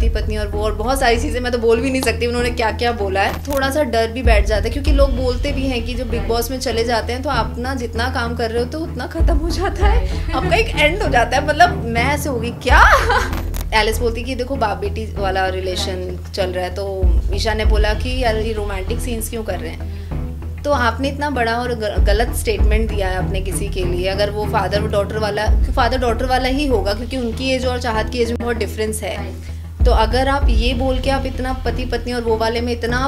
पति पत्नी और वो, और बहुत सारी चीज़ें मैं तो बोल भी नहीं सकती उन्होंने क्या क्या बोला है। थोड़ा सा डर भी बैठ जाता है क्योंकि लोग बोलते भी हैं कि जब बिग बॉस में चले जाते हैं तो आप ना जितना काम कर रहे हो तो उतना खत्म हो जाता है, आपका एक एंड हो जाता है। मतलब मैं ऐसे होगी क्या एलिस बोलती कि देखो बाप बेटी वाला रिलेशन चल रहा है, तो ईशा ने बोला कि यार ये रोमांटिक सीन्स क्यों कर रहे हैं। तो आपने इतना बड़ा और गलत स्टेटमेंट दिया है अपने किसी के लिए। अगर वो फादर डॉटर वाला ही होगा क्योंकि उनकी एज और चाहत की एज में बहुत डिफरेंस है। तो अगर आप ये बोल के आप इतना पति पत्नी और वो वाले में इतना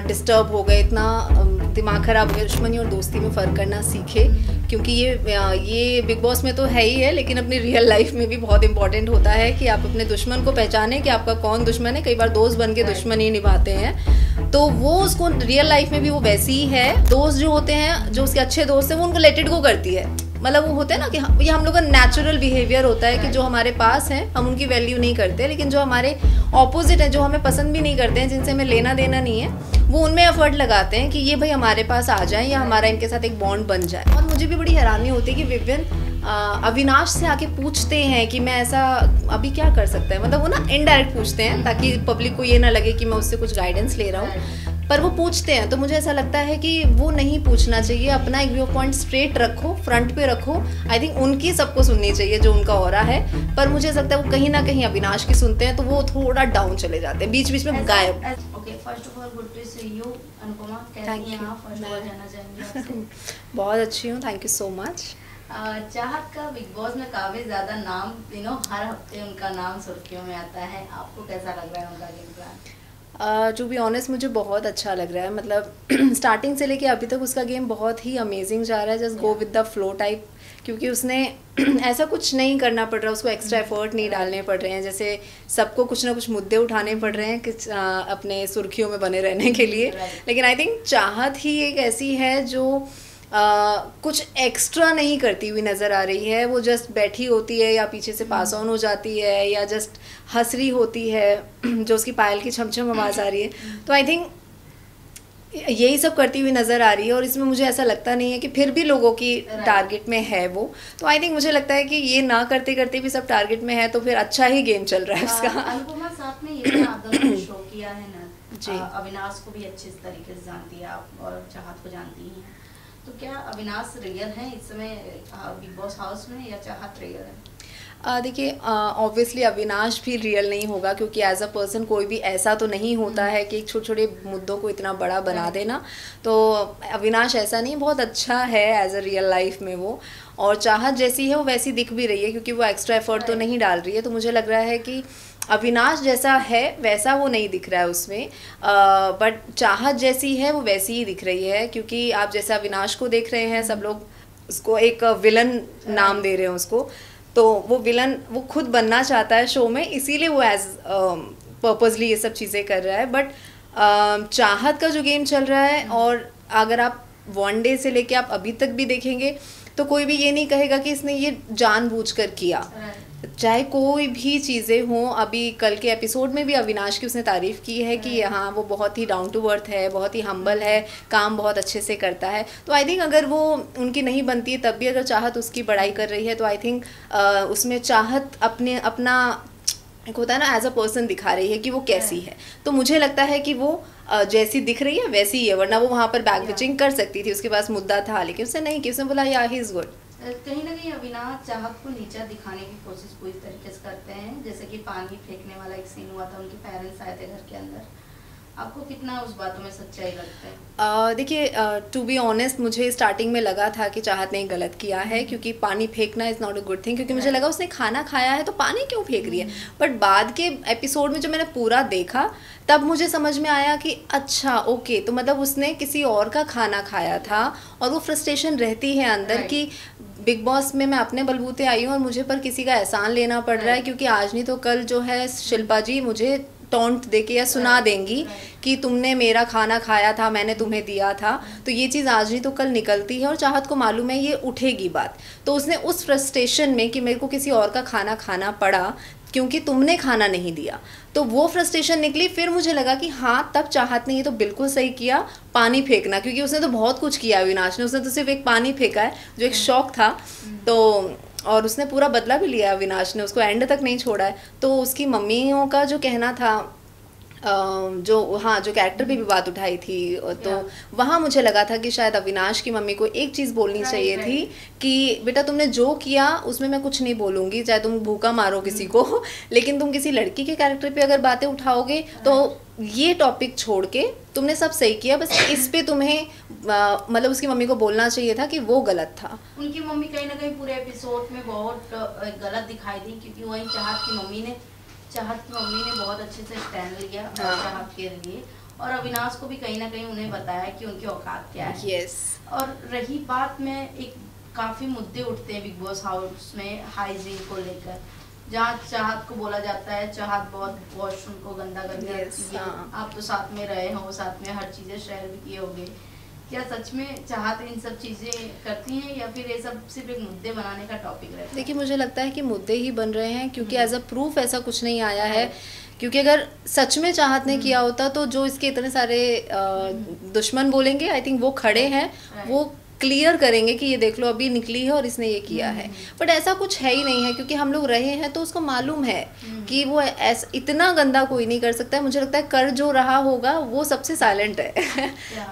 डिस्टर्ब हो गए, इतना दिमाग खराब हो गया, दुश्मनी और दोस्ती में फ़र्क करना सीखे। क्योंकि ये बिग बॉस में तो है ही है, लेकिन अपनी रियल लाइफ में भी बहुत इंपॉर्टेंट होता है कि आप अपने दुश्मन को पहचानें कि आपका कौन दुश्मन है। कई बार दोस्त बन के दुश्मन ही निभाते हैं, तो वो उसको रियल लाइफ में भी वो वैसी ही है। दोस्त जो होते हैं, जो उसके अच्छे दोस्त हैं, वो उनको लेट इट गो करती है। मतलब वो होता है ना कि ये हम लोग का नेचुरल बिहेवियर होता है कि जो हमारे पास हैं हम उनकी वैल्यू नहीं करते, लेकिन जो हमारे ऑपोजिट हैं, जो हमें पसंद भी नहीं करते हैं, जिनसे हमें लेना देना नहीं है, वो उनमें एफर्ट लगाते हैं कि ये भाई हमारे पास आ जाएं या हमारा इनके साथ एक बॉन्ड बन जाए। और मुझे भी बड़ी हैरानी होती है कि विवियन अविनाश से आके पूछते हैं कि मैं ऐसा अभी क्या कर सकता है। मतलब वो ना इनडायरेक्ट पूछते हैं ताकि पब्लिक को ये ना लगे कि मैं उससे कुछ गाइडेंस ले रहा हूँ, पर वो पूछते हैं। तो मुझे ऐसा लगता है कि वो नहीं पूछना चाहिए। अपना एक व्यू पॉइंट स्ट्रेट रखो, फ्रंट पे रखो। आई थिंक उनकी सबको सुननी चाहिए जो उनका ऑरा है, पर मुझे ऐसा लगता है वो कहीं ना कहीं अविनाश की सुनते हैं तो वो थोड़ा डाउन चले जाते हैं, बीच बीच में गायब। First of all good to see you Anupama, कैसी हैं आप? फर्स्ट ऑफ ऑल जानना चाहेंगे आपसे। बहुत अच्छी हूँ, थैंक यू सो मच। चाहत का बिग बॉस में काफी ज्यादा नाम, हर हफ्ते उनका नाम सुर्खियों में आता है, आपको कैसा लग रहा है उनका game plan? To be honest मुझे बहुत अच्छा लग रहा है। मतलब स्टार्टिंग से लेके अभी तक उसका गेम बहुत ही अमेजिंग जा रहा है। Just go with the flow type, क्योंकि उसने ऐसा कुछ नहीं करना पड़ रहा, उसको एक्स्ट्रा एफर्ट नहीं डालने पड़ रहे हैं। जैसे सबको कुछ ना कुछ मुद्दे उठाने पड़ रहे हैं कि अपने सुर्खियों में बने रहने के लिए, लेकिन आई थिंक चाहत ही एक ऐसी है जो कुछ एक्स्ट्रा नहीं करती हुई नज़र आ रही है। वो जस्ट बैठी होती है या पीछे से पास ऑन हो जाती है या जस्ट हंस रही होती है, जो उसकी पायल की छमछम आवाज़ आ रही है। तो आई थिंक यही सब करती हुई नज़र आ रही है और इसमें मुझे ऐसा लगता नहीं है कि फिर भी लोगों की टारगेट में है वो। तो आई थिंक मुझे लगता है कि ये ना करते करते भी सब टारगेट में है, तो फिर अच्छा ही गेम चल रहा है उसका। अनुपमा, साथ में ये आप दोनों ने शो किया है ना जी, अविनाश को भी अच्छे तरीके से जानती है आप और चाहत को जानती हैं, तो क्या अविनाश रियल है इस समय बिग बॉस हाउस में या चाहत रियल है? देखिए ऑब्वियसली अविनाश भी रियल नहीं होगा, क्योंकि एज अ पर्सन कोई भी ऐसा तो नहीं होता है कि छोटे छोटे मुद्दों को इतना बड़ा बना देना। तो अविनाश ऐसा नहीं, बहुत अच्छा है एज अ रियल लाइफ में वो। और चाहत जैसी है वो वैसी दिख भी रही है, क्योंकि वो एक्स्ट्रा एफर्ट तो नहीं डाल रही है। तो मुझे लग रहा है कि अविनाश जैसा है वैसा वो नहीं दिख रहा है उसमें, बट चाहत जैसी है वो वैसी ही दिख रही है। क्योंकि आप जैसे अविनाश को देख रहे हैं, सब लोग उसको एक विलन नाम दे रहे हैं उसको, तो वो विलन वो खुद बनना चाहता है शो में, इसीलिए वो एज पर्पसली ये सब चीज़ें कर रहा है। बट चाहत का जो गेम चल रहा है, और अगर आप वन डे से लेके आप अभी तक भी देखेंगे तो कोई भी ये नहीं कहेगा कि इसने ये जानबूझकर किया, चाहे कोई भी चीज़ें हों। अभी कल के एपिसोड में भी अविनाश की उसने तारीफ़ की है कि हाँ वो बहुत ही डाउन टू अर्थ है, बहुत ही हम्बल है, काम बहुत अच्छे से करता है। तो आई थिंक अगर वो उनकी नहीं बनती है तब भी अगर चाहत उसकी बड़ाई कर रही है, तो आई थिंक उसमें चाहत अपना एक होता है ना एज अ पर्सन दिखा रही है कि वो कैसी है। तो मुझे लगता है कि वो जैसी दिख रही है वैसी ही है, वरना वो वहाँ पर बैक बिचिंग कर सकती थी, उसके पास मुद्दा था, लेकिन उसने नहीं कि, उसने बोला या ही इज़ गुड। कहीं ना कहीं अविनाश चाहत को नीचा दिखाने की कोशिश पूरी तरीके से करते हैं, जैसे कि पानी फेंकने वाला एक सीन हुआ था, उनके पेरेंट्स आए थे घर के अंदर, आपको कितना उस बातों में सच्चाई लगता है? देखिए टू बी ऑनेस्ट मुझे स्टार्टिंग में लगा था कि चाहत ने गलत किया है, क्योंकि पानी फेंकना is not a good thing, क्योंकि मुझे लगा उसने खाना खाया है तो पानी क्यों फेंक रही है। बट बाद के एपिसोड में जब मैंने पूरा देखा तब मुझे समझ में आया कि अच्छा ओके, तो मतलब उसने किसी और का खाना खाया था और वो फ्रस्ट्रेशन रहती है अंदर कि बिग बॉस में मैं अपने बलबूते आई हूँ और मुझे पर किसी का एहसान लेना पड़ रहा है, क्योंकि आज नहीं तो कल जो है शिल्पा जी मुझे टॉन्ट देके या सुना देंगी कि तुमने मेरा खाना खाया था, मैंने तुम्हें दिया था। तो ये चीज़ आज नहीं तो कल निकलती है और चाहत को मालूम है ये उठेगी बात। तो उसने उस फ्रस्ट्रेशन में कि मेरे को किसी और का खाना खाना पड़ा क्योंकि तुमने खाना नहीं दिया, तो वो फ्रस्ट्रेशन निकली। फिर मुझे लगा कि हाँ तब चाहत ने ये तो बिल्कुल सही किया, पानी फेंकना, क्योंकि उसने तो बहुत कुछ किया अविनाश ने, उसने तो सिर्फ एक पानी फेंका है जो एक शौक था। तो और उसने पूरा बदला भी लिया, अविनाश ने उसको एंड तक नहीं छोड़ा है। तो उसकी मम्मियों का जो कहना था, जो कैरेक्टर पे भी बात उठाई थी, तो वहाँ मुझे लगा था कि शायद अविनाश की मम्मी को एक चीज़ बोलनी चाहिए थी कि बेटा तुमने जो किया उसमें मैं कुछ नहीं बोलूँगी, चाहे तुम भूखा मारो किसी को, लेकिन तुम किसी लड़की के कैरेक्टर पे अगर बातें उठाओगे तो ये टॉपिक छोड़ के तुमने सब सही किया, बस इस पे तुम्हें मतलब उसकी मम्मी को बोलना चाहिए था कि वो गलत था। उनकी मम्मी कहीं ना कहीं पूरे एपिसोड में बहुत गलत दिखाई दी, क्योंकि वही चाहत की मम्मी ने बहुत अच्छे से स्टैंड लिया चाहत के लिए, और अविनाश को भी कहीं ना कहीं उन्हें बताया कि उनकी औकात क्या है। yes. और रही बात में, एक काफ़ी मुद्दे उठते हैं बिग बॉस हाउस में हाइजीन को लेकर, जहाँ चाहत को बोला जाता है चाहत बहुत वॉशरूम को गंदा कर दिया। yes, आप तो साथ में रहे हो, साथ में हर चीज़ें शेयर भी किए होंगे, क्या सच में चाहत इन सब चीज़ें करती हैं या फिर ये सब सिर्फ एक मुद्दे बनाने का टॉपिक रहता है? देखिए मुझे लगता है कि मुद्दे ही बन रहे हैं, क्योंकि एज अ प्रूफ ऐसा कुछ नहीं आया है। क्योंकि अगर सच में चाहत ने किया होता तो जो इसके इतने सारे दुश्मन बोलेंगे, आई थिंक वो खड़े हैं, वो क्लियर करेंगे कि ये देख लो अभी निकली है और इसने ये किया है। बट ऐसा कुछ है ही नहीं है, क्योंकि हम लोग रहे हैं तो उसको मालूम है कि वो ऐसा इतना गंदा कोई नहीं कर सकता है। मुझे लगता है कर जो रहा होगा वो सबसे साइलेंट है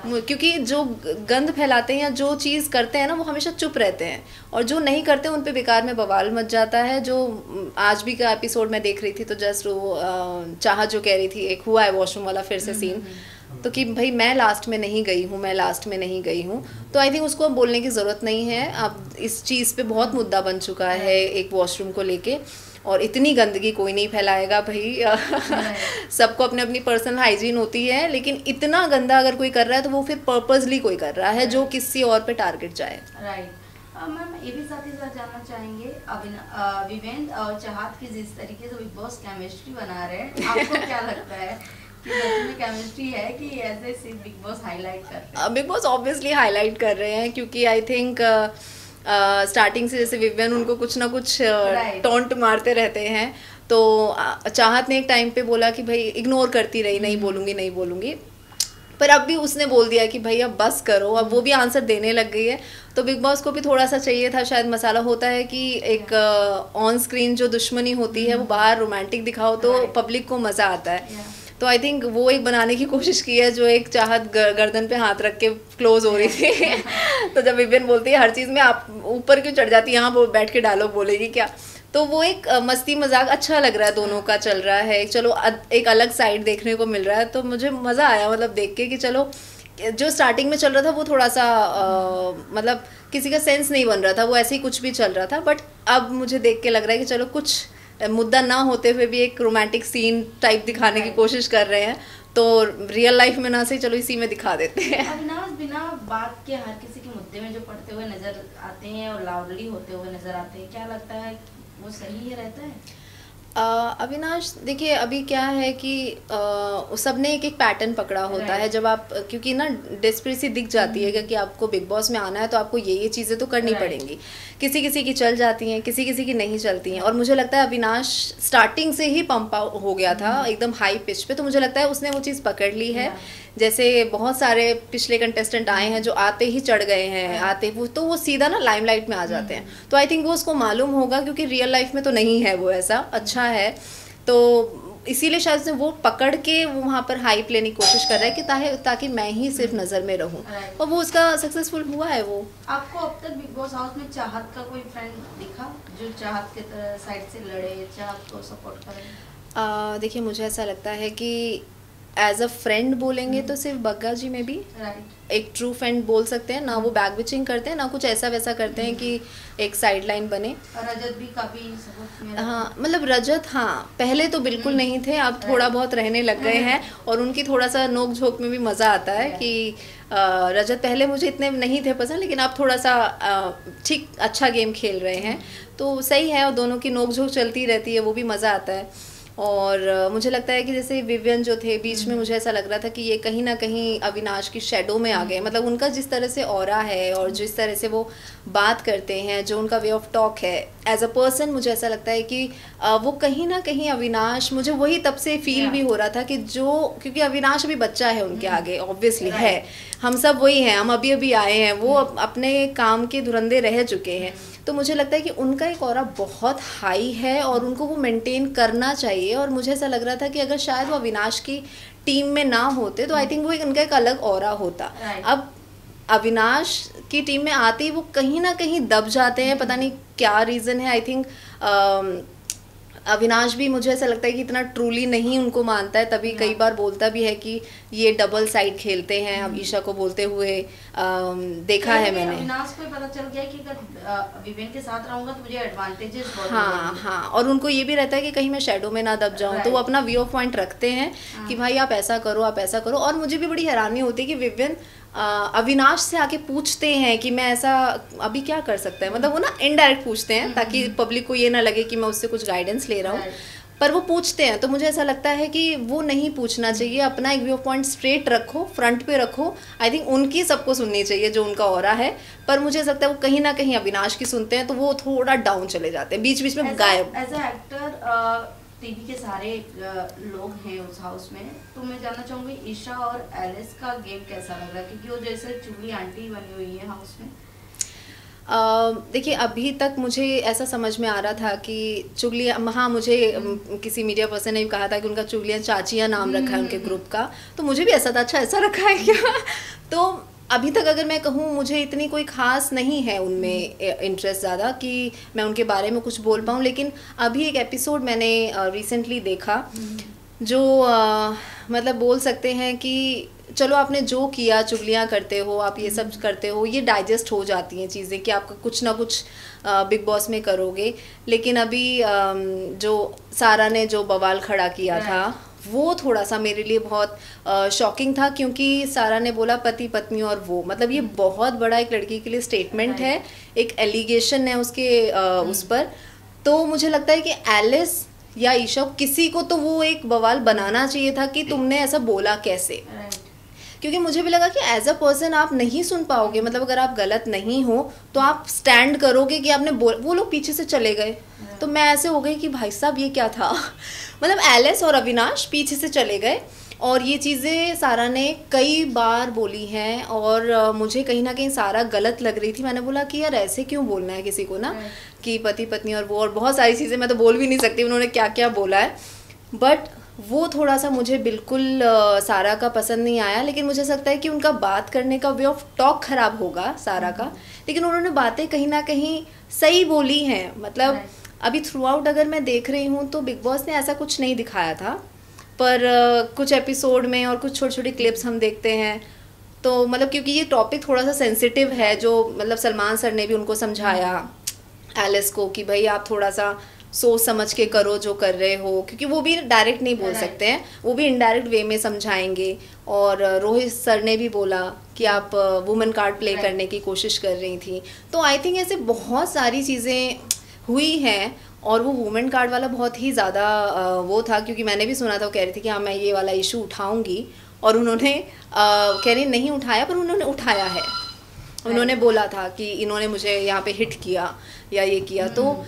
क्योंकि जो गंद फैलाते हैं या जो चीज़ करते हैं ना, वो हमेशा चुप रहते हैं, और जो नहीं करते उन पे बेकार में बवाल मच जाता है। जो आज भी का एपिसोड मैं देख रही थी तो जस्ट वो चाहत जो कह रही थी, एक हुआ है वॉशरूम वाला फिर से सीन, तो कि भाई मैं लास्ट में नहीं गई हूँ, तो आई थिंक उसको बोलने की ज़रूरत नहीं है। अब इस चीज़ पे बहुत मुद्दा बन चुका है एक वॉशरूम को लेके, और इतनी गंदगी कोई नहीं फैलाएगा भाई सबको अपने अपनी पर्सनल हाइजीन होती है, लेकिन इतना गंदा अगर कोई कर रहा है तो वो फिर पर्पसली कोई कर रहा है जो किसी और पे टारगेट जाए। राइट मैम, ये भी साथ ही साथ जानना चाहेंगे विवेंद्र और चाहत की जिस तरीके से बिग बॉस केमिस्ट्री बना रहे हैं, आपको क्या लगता है कि सच में केमिस्ट्री है कि ऐसे सिर्फ बिग बॉस हाईलाइट कर रहे हैं? बिग बॉस ऑब्वियसली हाईलाइट कर रहे हैं, क्योंकि आई थिंक स्टार्टिंग से जैसे विवियन उनको कुछ ना कुछ टॉन्ट मारते रहते हैं, तो चाहत ने एक टाइम पे बोला कि भाई इग्नोर करती रही, नहीं बोलूँगी, पर अब भी उसने बोल दिया कि भाई अब बस करो, अब वो भी आंसर देने लग गई है। तो बिग बॉस को भी थोड़ा सा चाहिए था शायद मसाला, होता है कि एक ऑन स्क्रीन जो दुश्मनी होती है वो बाहर रोमांटिक दिखाओ तो पब्लिक को मज़ा आता है। तो आई थिंक वो एक बनाने की कोशिश की है, जो एक चाहत गर्दन पे हाथ रख के क्लोज हो रही थी तो जब विवियन बोलती है हर चीज़ में आप ऊपर क्यों चढ़ जाती है, यहाँ वो बैठ के डायलॉग बोलेगी क्या, तो वो एक मस्ती मजाक अच्छा लग रहा है, दोनों का चल रहा है, चलो एक अलग साइड देखने को मिल रहा है। तो मुझे मज़ा आया मतलब देख के कि चलो जो स्टार्टिंग में चल रहा था वो थोड़ा सा मतलब किसी का सेंस नहीं बन रहा था, वो ऐसे ही कुछ भी चल रहा था, बट अब मुझे देख के लग रहा है कि चलो कुछ मुद्दा ना होते हुए भी एक रोमांटिक सीन टाइप दिखाने की कोशिश कर रहे हैं, तो रियल लाइफ में ना से चलो इसी में दिखा देते हैं। अविनाश बिना बात के हर किसी के मुद्दे में जो पढ़ते हुए नजर आते हैं और लाउडली होते हुए नजर आते हैं, क्या लगता है वो सही है रहता है? अविनाश देखिए अभी क्या है कि सबने एक पैटर्न पकड़ा होता है, जब आप क्योंकि ना डेस्परेसी दिख जाती है कि आपको बिग बॉस में आना है तो आपको ये चीज़ें तो करनी पड़ेंगी, किसी किसी की चल जाती हैं, किसी किसी की नहीं चलती हैं, और मुझे लगता है अविनाश स्टार्टिंग से ही पंप आउट हो गया था एकदम हाई पिच पे, तो मुझे लगता है उसने वो चीज़ पकड़ ली है। जैसे बहुत सारे पिछले कंटेस्टेंट आए हैं जो आते ही चढ़ गए हैं, आते वो सीधा ना लाइमलाइट में आ जाते हैं, तो आई थिंक वो उसको मालूम होगा क्योंकि रियल लाइफ में तो नहीं है वो ऐसा अच्छा है, तो इसीलिए शायद उसने वो पकड़ के वो वहाँ पर हाइप लेने की कोशिश कर रहा है कि ताकि मैं ही सिर्फ नज़र में रहूँ, और वो उसका सक्सेसफुल हुआ है। वो आपको अब तक बिग बॉस हाउस में चाहत का कोई फ्रेंड दिखा जो चाहत के साइड से लड़े, चाहत को सपोर्ट करे? देखिए मुझे ऐसा लगता है कि एज अ फ्रेंड बोलेंगे तो सिर्फ बग्गा जी में भी एक ट्रू फ्रेंड बोल सकते हैं ना, वो बैक बिचिंग करते हैं ना कुछ ऐसा वैसा करते हैं कि एक साइड लाइन बने। और रजत भी काफी सपोर्ट, हाँ मतलब रजत पहले तो बिल्कुल नहीं थे, अब थोड़ा बहुत रहने लग गए हैं, और उनकी थोड़ा सा नोक झोंक में भी मज़ा आता है कि रजत पहले मुझे इतने नहीं थे पसंद, लेकिन अब थोड़ा सा ठीक अच्छा गेम खेल रहे हैं, तो सही है, और दोनों की नोक झोंक चलती रहती है, वो भी मज़ा आता है। और मुझे लगता है कि जैसे विवियन जो थे बीच में, मुझे ऐसा लग रहा था कि ये कहीं ना कहीं अविनाश की शेडो में आ गए, मतलब उनका जिस तरह से ऑरा है और जिस तरह से वो बात करते हैं, जो उनका वे ऑफ टॉक है एज अ पर्सन, मुझे ऐसा लगता है कि वो कहीं ना कहीं अविनाश, मुझे वही तब से फील भी हो रहा था कि क्योंकि अविनाश भी बच्चा है उनके आगे, ऑब्वियसली है, हम सब वही हैं, हम अभी अभी आए हैं, वो अपने काम के धुरंधे रह चुके हैं, तो मुझे लगता है कि उनका एक ऑरा बहुत हाई है और उनको वो मेंटेन करना चाहिए। और मुझे ऐसा लग रहा था कि अगर शायद वो अविनाश की टीम में ना होते तो आई थिंक वो उनका एक अलग ऑरा होता। अब अविनाश की टीम में आते ही वो कहीं ना कहीं दब जाते हैं, पता नहीं क्या रीज़न है। आई थिंक अविनाश भी मुझे ऐसा लगता है कि इतना ट्रूली नहीं उनको मानता है, तभी कई बार बोलता भी है कि ये डबल साइड खेलते हैं। अब ईशा को बोलते हुए देखा है मैंने। अविनाश को पता चल गया कि अगर विवेन के साथ रहूंगा तो मुझे एडवांटेजेस बहुत हाँ, और उनको ये भी रहता है कि कहीं मैं शैडो में ना दब जाऊं, तो वो अपना व्यू ऑफ पॉइंट रखते हैं कि भाई आप ऐसा करो, आप ऐसा करो। और मुझे भी बड़ी हैरानी होती है कि विवेन अविनाश से आके पूछते हैं कि मैं ऐसा अभी क्या कर सकता है, मतलब वो ना इनडायरेक्ट पूछते हैं ताकि पब्लिक को ये ना लगे कि मैं उससे कुछ गाइडेंस ले रहा हूँ, पर वो पूछते हैं। तो मुझे ऐसा लगता है कि वो नहीं पूछना चाहिए, अपना एक व्यू ऑफ पॉइंट स्ट्रेट रखो, फ्रंट पे रखो। आई थिंक उनकी सबको सुननी चाहिए जो उनका ऑरा है, पर मुझे ऐसा लगता है वो कहीं ना कहीं अविनाश की सुनते हैं तो वो थोड़ा डाउन चले जाते हैं, बीच बीच में गायब। एज अ एक्टर टीवी के सारे लोग हैं उस हाउस में, तो मैं जानना चाहूंगी ईशा और एलिस का गेम कैसा लग रहा है, क्योंकि वो जैसे चुगली आंटी बनी हुई है हाउस में। देखिए अभी तक मुझे ऐसा समझ में आ रहा था कि चुगलियाँ, हाँ मुझे किसी मीडिया पर्सन ने भी कहा था कि उनका चुगलियाँ चाचियाँ नाम रखा है उनके ग्रुप का, तो मुझे भी ऐसा था अच्छा ऐसा रखा है क्या। तो अभी तक अगर मैं कहूँ मुझे इतनी कोई ख़ास नहीं है उनमें इंटरेस्ट ज़्यादा कि मैं उनके बारे में कुछ बोल पाऊँ। लेकिन अभी एक एपिसोड मैंने रिसेंटली देखा जो मतलब बोल सकते हैं कि चलो आपने जो किया, चुगलियाँ करते हो आप, ये सब करते हो, ये डाइजेस्ट हो जाती हैं चीज़ें कि आपका कुछ ना कुछ बिग बॉस में करोगे। लेकिन अभी जो सारा ने जो बवाल खड़ा किया था वो थोड़ा सा मेरे लिए बहुत शॉकिंग था, क्योंकि सारा ने बोला पति पत्नी और वो, मतलब ये बहुत बड़ा एक लड़की के लिए स्टेटमेंट है, एक एलिगेशन है उसके उस पर। तो मुझे लगता है कि एलिस या ईशा किसी को तो वो एक बवाल बनाना चाहिए था कि तुमने ऐसा बोला कैसे, क्योंकि मुझे भी लगा कि एज अ पर्सन आप नहीं सुन पाओगे, मतलब अगर आप गलत नहीं हो तो आप स्टैंड करोगे कि आपने वो लोग पीछे से चले गए, तो मैं ऐसे हो गई कि भाई साहब ये क्या था। मतलब एलिस और अविनाश पीछे से चले गए और ये चीज़ें सारा ने कई बार बोली हैं और मुझे कहीं ना कहीं सारा गलत लग रही थी। मैंने बोला कि यार ऐसे क्यों बोलना है किसी को ना कि पति पत्नी और वो, और बहुत सारी चीज़ें मैं तो बोल भी नहीं सकती उन्होंने क्या क्या बोला है, बट वो थोड़ा सा मुझे बिल्कुल सारा का पसंद नहीं आया। लेकिन मुझे लगता है कि उनका बात करने का वे ऑफ टॉक ख़राब होगा सारा का, लेकिन उन्होंने बातें कहीं ना कहीं सही बोली हैं। मतलब अभी थ्रू आउट अगर मैं देख रही हूँ तो बिग बॉस ने ऐसा कुछ नहीं दिखाया था, पर कुछ एपिसोड में और कुछ छोटी छोटी क्लिप्स हम देखते हैं तो मतलब क्योंकि ये टॉपिक थोड़ा सा सेंसिटिव है, जो मतलब सलमान सर ने भी उनको समझाया एलिस को कि भाई आप थोड़ा सा सोच समझ के करो जो कर रहे हो, क्योंकि वो भी डायरेक्ट नहीं बोल सकते हैं, वो भी इनडायरेक्ट वे में समझाएंगे। और रोहित सर ने भी बोला कि आप वुमेन कार्ड प्ले करने की कोशिश कर रही थी। तो आई थिंक ऐसे बहुत सारी चीज़ें हुई हैं और वो वुमेन कार्ड वाला बहुत ही ज़्यादा वो था, क्योंकि मैंने भी सुना था वो कह रही थी कि हाँ मैं ये वाला इशू उठाऊंगी, और उन्होंने कह रही नहीं उठाया, पर उन्होंने उठाया है। उन्होंने बोला था कि इन्होंने मुझे यहाँ पे हिट किया या ये किया, तो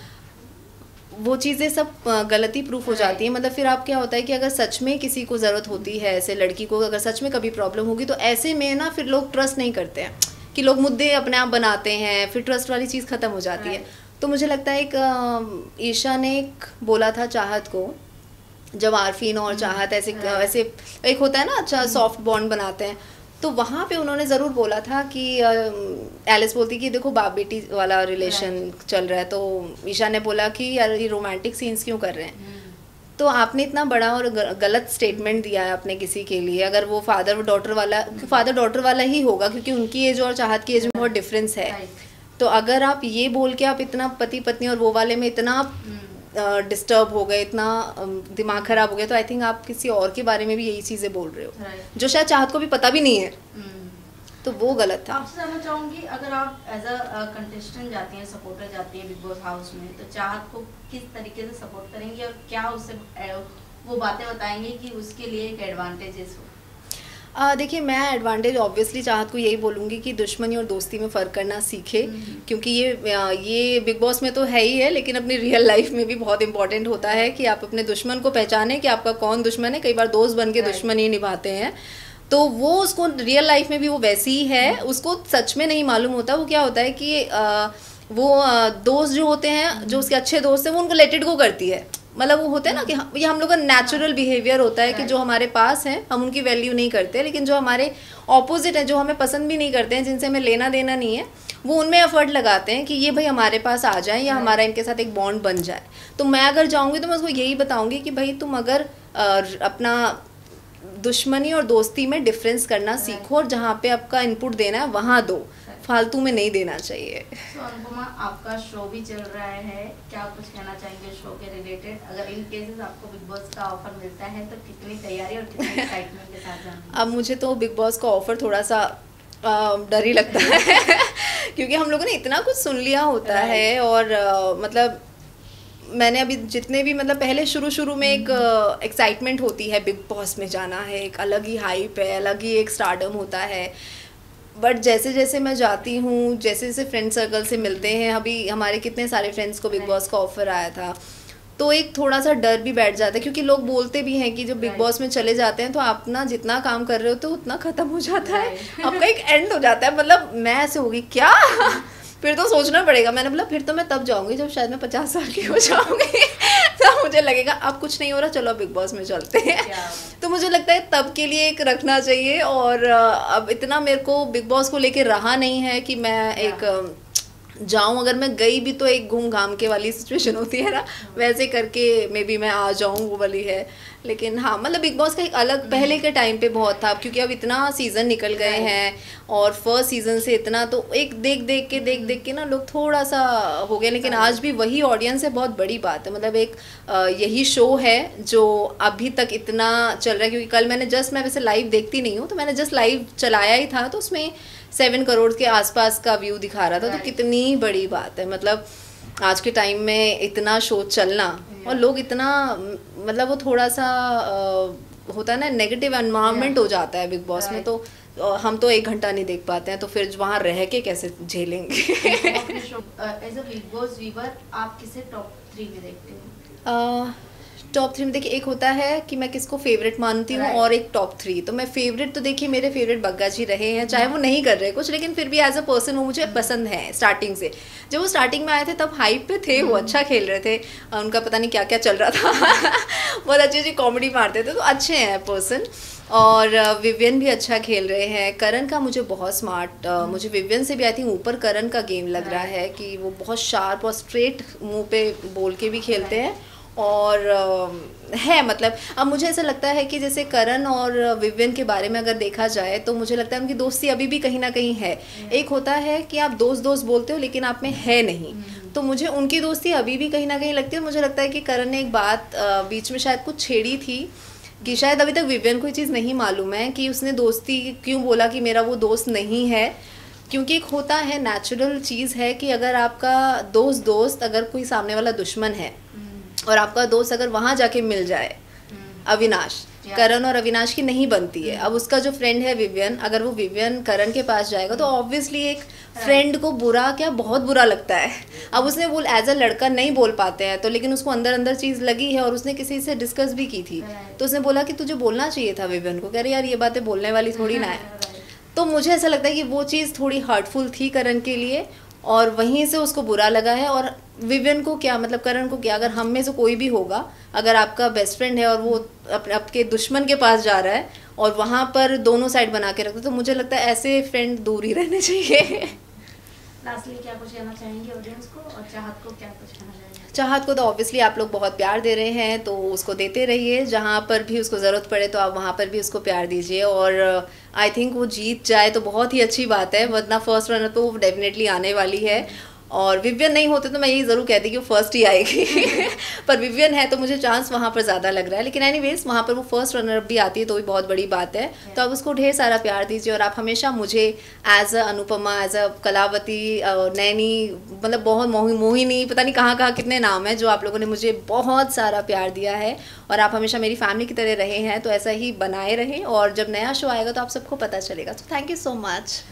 वो चीज़ें सब गलती प्रूफ हो जाती है। मतलब फिर आप क्या होता है कि अगर सच में किसी को ज़रूरत होती है, ऐसे लड़की को अगर सच में कभी प्रॉब्लम होगी, तो ऐसे में ना फिर लोग ट्रस्ट नहीं करते हैं, कि लोग मुद्दे अपने आप बनाते हैं, फिर ट्रस्ट वाली चीज़ ख़त्म हो जाती है। तो मुझे लगता है एक ईशा ने एक बोला था चाहत को, जब आरफीन और चाहत ऐसे ऐसे एक होता है ना अच्छा सॉफ्ट बॉन्ड बनाते हैं, तो वहाँ पे उन्होंने ज़रूर बोला था कि एलिस बोलती कि देखो बाप बेटी वाला रिलेशन चल रहा है, तो ईशा ने बोला कि यार ये रोमांटिक सीन्स क्यों कर रहे हैं। तो आपने इतना बड़ा और गलत स्टेटमेंट दिया है अपने किसी के लिए, अगर वो फादर डॉटर वाला ही होगा, क्योंकि उनकी एज और चाहत की एज में बहुत डिफरेंस है। तो अगर आप ये बोल के आप इतना पति पत्नी और वो वाले में इतना डिस्टर्ब हो गए, इतना दिमाग खराब हो गया, तो आई थिंक आप किसी और के बारे में भी यही चीज़ें बोल रहे हो, जो शायद चाहत को भी पता भी नहीं है। तो वो गलत था। आपसे जानना चाहूँगी, अगर आप एज अ कंटेस्टेंट जाती हैं, सपोर्टर जाती हैं बिग बॉस हाउस में, तो चाहत को किस तरीके से सपोर्ट करेंगी और क्या उससे वो बातें बताएंगे कि उसके लिए एक एडवांटेजेस हो? देखिए मैं एडवांटेज ऑब्वियसली चाहत को यही बोलूँगी कि दुश्मनी और दोस्ती में फ़र्क करना सीखे, क्योंकि ये बिग बॉस में तो है ही है, लेकिन अपनी रियल लाइफ में भी बहुत इंपॉर्टेंट होता है कि आप अपने दुश्मन को पहचानें कि आपका कौन दुश्मन है। कई बार दोस्त बन के दुश्मनी निभाते हैं, तो वो उसको रियल लाइफ में भी वो वैसी ही है, उसको सच में नहीं मालूम होता। वो क्या होता है कि वो दोस्त जो होते हैं, जो उसके अच्छे दोस्त हैं, वो उनको लेट इट गो करती है। मतलब वो होते हैं ना कि ये हम लोग का नेचुरल बिहेवियर होता है कि जो हमारे पास हैं हम उनकी वैल्यू नहीं करते, लेकिन जो हमारे ऑपोजिट है, जो हमें पसंद भी नहीं करते हैं, जिनसे हमें लेना देना नहीं है, वो उनमें एफर्ट लगाते हैं कि ये भाई हमारे पास आ जाए या हमारा इनके साथ एक बॉन्ड बन जाए। तो मैं अगर जाऊँगी तो मैं उसको यही बताऊँगी कि भाई तुम अगर अपना दुश्मनी और दोस्ती में डिफरेंस करना सीखो, और जहाँ पे आपका इनपुट देना है वहाँ दो, फालतू में नहीं देना चाहिए। तो अनुपमा, आपका शो भी चल रहा है, क्या कुछ कहना चाहेंगे शो के रिलेटेड? अगर इन केसेस आपको बिग बॉस का ऑफर मिलता है तो कितनी तैयारी और कितनी एक्साइटमेंट के साथ जाना? अब मुझे तो बिग बॉस का ऑफर थोड़ा सा डर ही लगता है क्योंकि हम लोगों ने इतना कुछ सुन लिया होता है, और मतलब मैंने अभी जितने भी, मतलब पहले शुरू में एक एक्साइटमेंट होती है, बिग बॉस में जाना है, एक अलग ही हाइप है, अलग ही एक स्टारडम होता है। बट जैसे जैसे मैं जाती हूँ, जैसे जैसे फ्रेंड सर्कल से मिलते हैं, अभी हमारे कितने सारे फ्रेंड्स को बिग बॉस का ऑफर आया था, तो एक थोड़ा सा डर भी बैठ जाता है, क्योंकि लोग बोलते भी हैं कि जब बिग बॉस में चले जाते हैं तो आप ना जितना काम कर रहे हो तो उतना ख़त्म हो जाता है, आपका एक एंड हो जाता है। मतलब मैं ऐसे होगी क्या फिर तो सोचना पड़ेगा। मैंने बोला फिर तो मैं तब जाऊंगी जब शायद मैं 50 साल की हो जाऊंगी तो मुझे लगेगा अब कुछ नहीं हो रहा, चलो बिग बॉस में चलते हैं। तो मुझे लगता है तब के लिए एक रखना चाहिए। और अब इतना मेरे को बिग बॉस को लेके रहा नहीं है कि मैं एक जाऊं, अगर मैं गई भी तो एक घूम घाम के वाली सिचुएशन होती है ना, वैसे करके मे बी मैं आ जाऊं, वो वाली है। लेकिन हाँ, मतलब बिग बॉस का एक अलग पहले के टाइम पे बहुत था, क्योंकि अब इतना सीज़न निकल गए हैं और फर्स्ट सीज़न से इतना, तो एक देख देख के ना लोग थोड़ा सा हो गए। लेकिन आज भी वही ऑडियंस है, बहुत बड़ी बात है। मतलब एक यही शो है जो अभी तक इतना चल रहा है, क्योंकि कल मैंने जस्ट, मैं वैसे लाइव देखती नहीं हूँ, तो मैंने जस्ट लाइव चलाया ही था, तो उसमें 7 करोड़ के आसपास का व्यू दिखा रहा था। तो कितनी बड़ी बात है, मतलब आज के टाइम में इतना शो चलना, और लोग इतना, मतलब वो थोड़ा सा होता है ना, नेगेटिव एनवायरनमेंट हो जाता है बिग बॉस में, तो हम तो 1 घंटा नहीं देख पाते हैं, तो फिर वहाँ रह के कैसे झेलेंगे। As a Bigg Boss viewer आप किसे टॉप 3 में देखते हैं? टॉप 3 में देखिए, एक होता है कि मैं किसको फेवरेट मानती हूँ, और एक टॉप 3। तो मैं फेवरेट, तो देखिए मेरे फेवरेट बग्गा जी रहे हैं, चाहे वो नहीं कर रहे कुछ, लेकिन फिर भी एज अ पर्सन वो मुझे पसंद है स्टार्टिंग से। जब वो स्टार्टिंग में आए थे तब हाइप पे थे, वो अच्छा खेल रहे थे, उनका पता नहीं क्या क्या चल रहा था बहुत अच्छी अच्छी कॉमेडी मारते थे, तो अच्छे हैं पर्सन। और विवियन भी अच्छा खेल रहे हैं। करण का मुझे बहुत स्मार्ट, मुझे विवियन से भी आई थिंक ऊपर करण का गेम लग रहा है, कि वो बहुत शार्प और स्ट्रेट मुंह पे बोल के भी खेलते हैं, और है मतलब अब मुझे ऐसा लगता है कि जैसे करण और विवियन के बारे में अगर देखा जाए, तो मुझे लगता है उनकी दोस्ती अभी भी कहीं ना कहीं है। एक होता है कि आप दोस्त दोस्त बोलते हो लेकिन आप में है नहीं, तो मुझे उनकी दोस्ती अभी भी कहीं ना कहीं लगती है। मुझे लगता है कि करण ने एक बात बीच में शायद कुछ छेड़ी थी, कि शायद अभी तक विवियन को ये चीज़ नहीं मालूम है कि उसने दोस्ती क्यों बोला कि मेरा वो दोस्त नहीं है। क्योंकि एक होता है, नेचुरल चीज़ है कि अगर आपका दोस्त अगर कोई सामने वाला दुश्मन है, और आपका दोस्त अगर वहाँ जाके मिल जाए, अविनाश, करण और अविनाश की नहीं बनती है। अब उसका जो फ्रेंड है विवियन, अगर वो विवियन करण के पास जाएगा तो ऑब्वियसली एक फ्रेंड को बुरा क्या, बहुत बुरा लगता है। अब उसने वो एज अ लड़का नहीं बोल पाते हैं, तो लेकिन उसको अंदर अंदर चीज़ लगी है, और उसने किसी से डिस्कस भी की थी, तो उसने बोला कि तुझे बोलना चाहिए था विवियन को, कह रहे यार ये बातें बोलने वाली थोड़ी ना है। तो मुझे ऐसा लगता है कि वो चीज़ थोड़ी हर्टफुल थी करण के लिए, और वहीं से उसको बुरा लगा है। और विवियन को क्या, मतलब करण को क्या, अगर हम में से कोई भी होगा, अगर आपका बेस्ट फ्रेंड है और वो आपके दुश्मन के पास जा रहा है और वहाँ पर दोनों साइड बना के रखते, तो मुझे लगता है ऐसे फ्रेंड दूर ही रहने चाहिए। लास्टली क्या कुछ कहना चाहेंगे ऑडियंस को, और चाहत को क्या कुछ कहना चाहेंगे? चाहत को तो ऑब्वियसली आप लोग बहुत प्यार दे रहे हैं, तो उसको देते रहिए, जहाँ पर भी उसको ज़रूरत पड़े तो आप वहाँ पर भी उसको प्यार दीजिए। और आई थिंक वो जीत जाए तो बहुत ही अच्छी बात है, वरना फर्स्ट रनर तो वो डेफिनेटली आने वाली है। और विवियन नहीं होते तो मैं यही ज़रूर कहती कि वो फर्स्ट ही आएगी पर विवियन है तो मुझे चांस वहाँ पर ज़्यादा लग रहा है। लेकिन एनीवेज वहाँ पर वो फर्स्ट रनर भी आती है तो भी बहुत बड़ी बात है। तो आप उसको ढेर सारा प्यार दीजिए, और आप हमेशा मुझे as a Anupama, as a Kalavati, Naini, मतलब बहुत मोहिनी, पता नहीं कहाँ कहाँ कितने नाम हैं जो आप लोगों ने मुझे बहुत सारा प्यार दिया है, और आप हमेशा मेरी फैमिली की तरह रहे हैं, तो ऐसा ही बनाए रहें। और जब नया शो आएगा तो आप सबको पता चलेगा। तो थैंक यू सो मच।